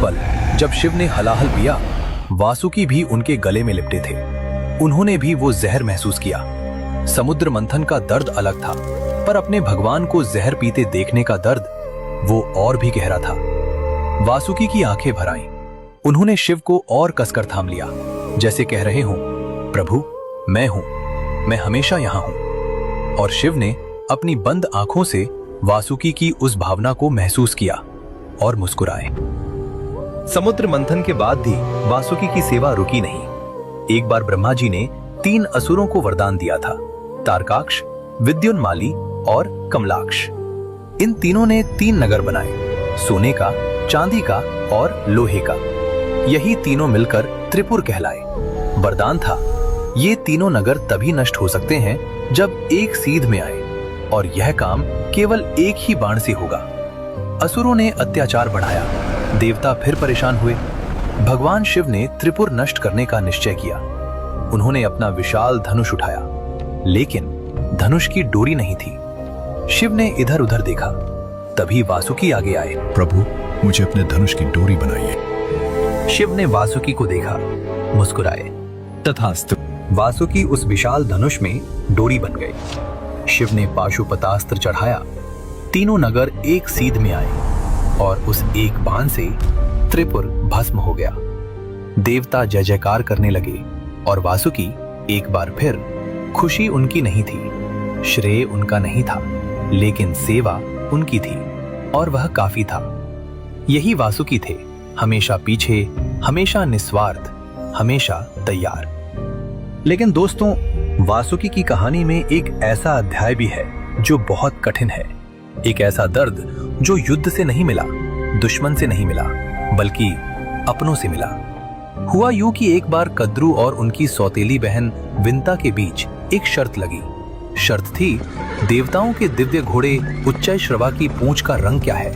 पल जब शिव ने हलाहल पिया, वासुकी भी उनके गले में लिपटे थे। उन्होंने भी वो जहर महसूस किया। समुद्र मंथन का दर्द अलग था, पर अपने भगवान को जहर पीते देखने का दर्द वो और भी गहरा था। वासुकी की आंखें भर आईं। उन्होंने शिव को और कसकर थाम लिया, जैसे कह रहे हों, प्रभु मैं हूं, मैं हमेशा यहां हूं। और शिव ने अपनी बंद आंखों से वासुकी की उस भावना को महसूस किया और मुस्कुराए। समुद्र मंथन के बाद भी वासुकी की सेवा रुकी नहीं। एक बार ब्रह्मा जी ने 3 असुरों को वरदान दिया था, तारकाक्ष, विद्युन्माली और कमलाक्ष। इन तीनों ने 3 नगर बनाए, सोने का, चांदी का और लोहे का। यही तीनों मिलकर त्रिपुर कहलाए। वरदान था, ये तीनों नगर तभी नष्ट हो सकते हैं जब एक सीध में आए, और यह काम केवल एक ही बाण से होगा। असुरों ने अत्याचार बढ़ाया, देवता फिर परेशान हुए। भगवान शिव ने त्रिपुर नष्ट करने का निश्चय किया। उन्होंने अपना विशाल धनुष उठाया, लेकिन धनुष की डोरी नहीं थी। शिव ने इधर उधर देखा, तभी वासुकी आगे आए। प्रभु मुझे अपने धनुष की डोरी बनाइए। शिव ने वासुकी को देखा, मुस्कुराए। तथास्तु। वासुकी उस विशाल धनुष में डोरी बन गए। शिव ने पाशुपतास्त्र चढ़ाया। तीनों नगर एक सीध में आए और उस एक बाण से त्रिपुर भस्म हो गया। देवता जय जयकार करने लगे और वासुकी एक बार फिर, खुशी उनकी नहीं थी, श्रेय उनका नहीं था, लेकिन सेवा उनकी थी और वह काफी था। यही वासुकी थे, हमेशा पीछे, हमेशा निस्वार्थ, हमेशा तैयार। लेकिन दोस्तों, वासुकी की कहानी में एक ऐसा अध्याय भी है जो बहुत कठिन है। एक ऐसा दर्द जो युद्ध से नहीं मिला, दुश्मन से नहीं मिला, बल्कि अपनों से मिला। हुआ यूं कि एक बार कद्रू और उनकी सौतेली बहन विंता के बीच एक शर्त लगी। शर्त थी, देवताओं के दिव्य घोड़े उच्चैश्रवा की पूंछ का रंग क्या है।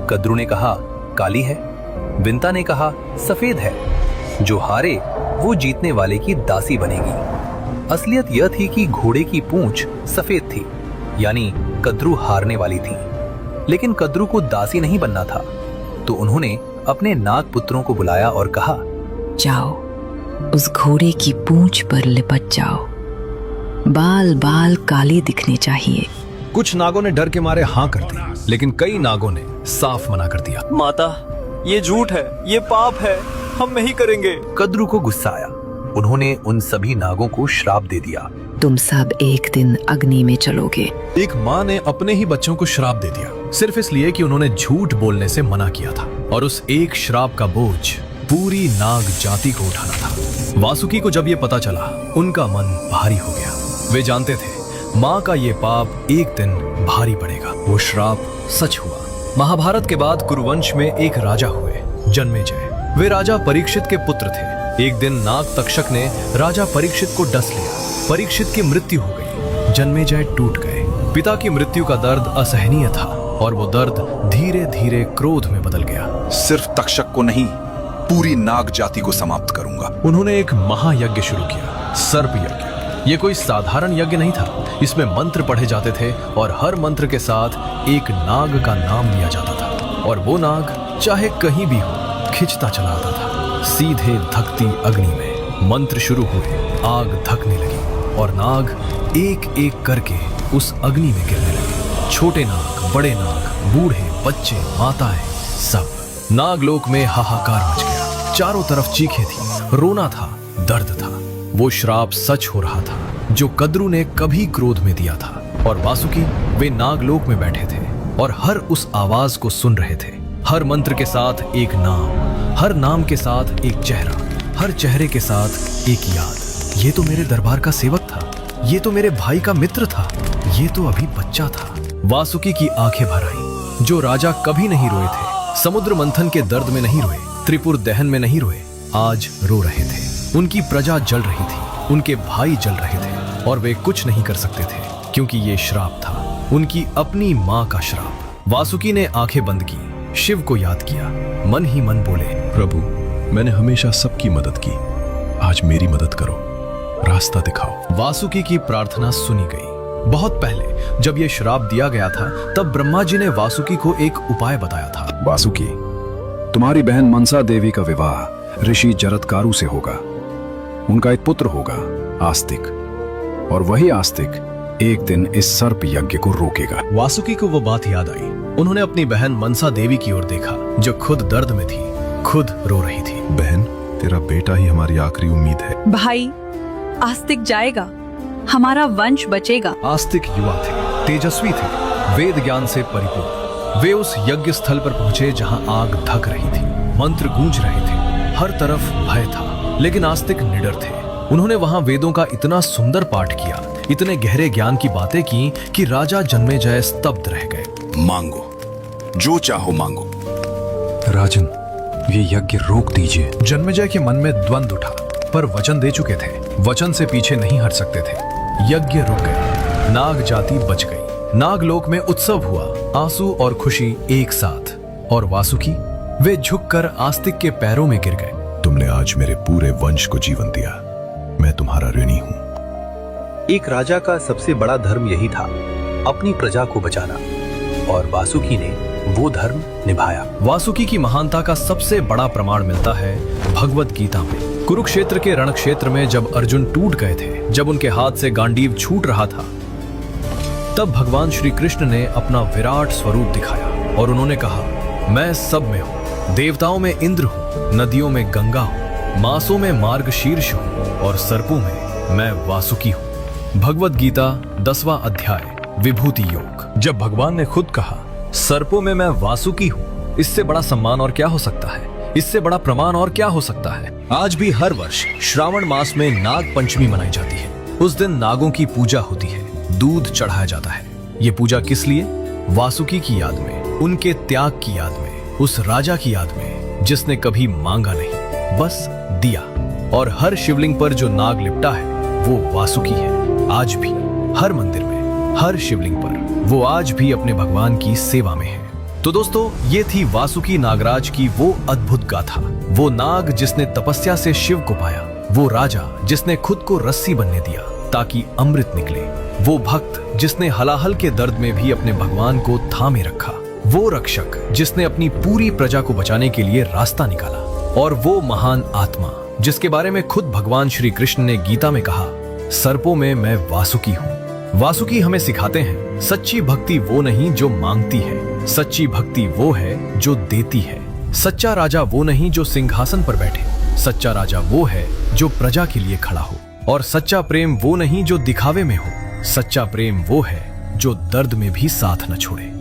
कद्रू ने कहा काली है, विंता ने कहा सफेद है। जो हारे वो जीतने वाले की दासी बनेगी। असलियत यह थी कि घोड़े की पूंछ सफेद थी, यानी कद्रू हारने वाली थी। लेकिन कद्रू को दासी नहीं बनना था, तो उन्होंने अपने नाग पुत्रों को बुलाया और कहा, जाओ, उस घोड़े की पूंछ पर लिपट जाओ। बाल बाल काले दिखने चाहिए। कुछ नागों ने डर के मारे हाँ कर दी, लेकिन कई नागों ने साफ मना कर दिया। माता, ये झूठ है, ये पाप है, हम नहीं करेंगे। कद्रू को गुस्सा आया। उन्होंने उन सभी नागों को श्राप दे दिया। तुम सब एक दिन अग्नि में चलोगे। एक माँ ने अपने ही बच्चों को श्राप दे दिया, सिर्फ इसलिए कि उन्होंने झूठ बोलने से मना किया था, और उस एक श्राप का बोझ पूरी नाग जाति को उठाना था। वासुकी को जब ये पता चला, उनका मन भारी हो गया। वे जानते थे माँ का ये पाप एक दिन भारी पड़ेगा। वो श्राप सच हुआ। महाभारत के बाद कुरुवंश में एक राजा हुए, जन्मेजय। वे राजा परीक्षित के पुत्र थे। एक दिन नाग तक्षक ने राजा परीक्षित को डस लिया। परीक्षित की मृत्यु हो गई। जन्मेजय टूट गए। पिता की मृत्यु का दर्द असहनीय था, और वो दर्द धीरे धीरे क्रोध में बदल गया। सिर्फ तक्षक को नहीं, पूरी नाग जाति को समाप्त करूंगा। उन्होंने एक महायज्ञ शुरू किया, सर्प यज्ञ। ये कोई साधारण यज्ञ नहीं था। इसमें मंत्र पढ़े जाते थे, और हर मंत्र के साथ एक नाग का नाम लिया जाता था, और वो नाग चाहे कहीं भी हो, खिंचता चला आता था सीधे धकती अग्नि में। मंत्र शुरू हुए, आग धकने लगी, और नाग एक एक करके उस अग्नि में गिरने लगे। छोटे नाग, बड़े नाग, बूढ़े, बच्चे, माताएं, सब। नागलोक में हाहाकार मच गया। चारों तरफ चीखें थी, रोना था, दर्द था। वो श्राप सच हो रहा था जो कद्रू ने कभी क्रोध में दिया था। और वासुकी, वे नागलोक में बैठे थे और हर उस आवाज को सुन रहे थे। हर मंत्र के साथ एक नाम, हर नाम के साथ एक चेहरा, हर चेहरे के साथ एक याद। ये तो मेरे दरबार का सेवक था, ये तो मेरे भाई का मित्र था, ये तो अभी बच्चा था। वासुकी की आंखें भर आईं। जो राजा कभी नहीं रोए थे, समुद्र मंथन के दर्द में नहीं रोए, त्रिपुर दहन में नहीं रोए, आज रो रहे थे। उनकी प्रजा जल रही थी, उनके भाई जल रहे थे, और वे कुछ नहीं कर सकते थे, क्योंकि ये श्राप था, उनकी अपनी माँ का श्राप। वासुकी ने आंखें बंद की, शिव को याद किया, मन ही मन बोले, प्रभु मैंने हमेशा सबकी मदद की, आज मेरी मदद करो, रास्ता दिखाओ। वासुकी की प्रार्थना सुनी गई। बहुत पहले जब यह श्राप दिया गया था, तब ब्रह्मा जी ने वासुकी को एक उपाय बताया था। वासुकी, तुम्हारी बहन मनसा देवी का विवाह ऋषि जरत्कारु से होगा। उनका एक पुत्र होगा, आस्तिक, और वही आस्तिक एक दिन इस सर्प यज्ञ को रोकेगा। वासुकी को वो बात याद आई। उन्होंने अपनी बहन मनसा देवी की ओर देखा, जो खुद दर्द में थी, खुद रो रही थी। बहन, तेरा बेटा ही हमारी आखिरी उम्मीद है। भाई, आस्तिक जाएगा, हमारा वंश बचेगा। आस्तिक युवा थे, तेजस्वी थे, वेद ज्ञान से परिपूर्ण। वे उस यज्ञ स्थल पर पहुंचे जहां आग धक रही थी, मंत्र गूंज रहे थे, हर तरफ भय था। लेकिन आस्तिक निडर थे। उन्होंने वहां वेदों का इतना सुंदर पाठ किया, इतने गहरे ज्ञान की बातें की कि राजा जन्मेजय स्तब्ध रह गए। मांगो, जो चाहो मांगो। राजन, ये यज्ञ रोक दीजिए। जन्मेजय के मन में द्वंद्व उठा, पर वचन दे चुके थे, वचन से पीछे नहीं हट सकते थे। यज्ञ रुक गया, नाग जाति बच गई। नागलोक में उत्सव हुआ, आंसू और खुशी एक साथ। और वासुकी, वे झुककर आस्तिक के पैरों में गिर गए। तुमने आज मेरे पूरे वंश को जीवन दिया, मैं तुम्हारा ऋणी हूं। एक राजा का सबसे बड़ा धर्म यही था, अपनी प्रजा को बचाना, और वासुकी ने वो धर्म निभाया। वासुकी की महानता का सबसे बड़ा प्रमाण मिलता है भगवत गीता में। कुरुक्षेत्र के रणक्षेत्र में जब अर्जुन टूट गए थे, जब उनके हाथ से गांडीव छूट रहा था, तब भगवान श्री कृष्ण ने अपना विराट स्वरूप दिखाया और उन्होंने कहा, मैं सब में हूं, देवताओं में इंद्र हूं, नदियों में गंगा हूं, मांसों में मार्गशीर्ष हूं, और सर्पों में मैं वासुकी हूं। भगवत गीता 10वां अध्याय, विभूति योग। जब भगवान ने खुद कहा, सर्पों में मैं वासुकी हूं, इससे बड़ा सम्मान और क्या हो सकता है? इससे बड़ा प्रमाण और क्या हो सकता है? आज भी हर वर्ष श्रावण मास में नाग पंचमी मनाई जाती है। उस दिन नागों की पूजा होती है, दूध चढ़ाया जाता है। ये पूजा किस लिए? वासुकी की याद में, उनके त्याग की याद में, उस राजा की याद में जिसने कभी मांगा नहीं, बस दिया। और हर शिवलिंग पर जो नाग लिपटा है वो वासुकी है। आज भी हर मंदिर में, हर शिवलिंग पर वो आज भी अपने भगवान की सेवा में है। तो दोस्तों, ये थी वासुकी नागराज की वो अद्भुत गाथा। वो नाग जिसने तपस्या से शिव को पाया, वो राजा जिसने खुद को रस्सी बनने दिया ताकि अमृत निकले, वो भक्त जिसने हलाहल के दर्द में भी अपने भगवान को थामे रखा, वो रक्षक जिसने अपनी पूरी प्रजा को बचाने के लिए रास्ता निकाला, और वो महान आत्मा जिसके बारे में खुद भगवान श्री कृष्ण ने गीता में कहा, सर्पों में मैं वासुकी हूं। वासुकी हमें सिखाते हैं, सच्ची भक्ति वो नहीं जो मांगती है, सच्ची भक्ति वो है जो देती है। सच्चा राजा वो नहीं जो सिंहासन पर बैठे, सच्चा राजा वो है जो प्रजा के लिए खड़ा हो। और सच्चा प्रेम वो नहीं जो दिखावे में हो, सच्चा प्रेम वो है जो दर्द में भी साथ न छोड़े।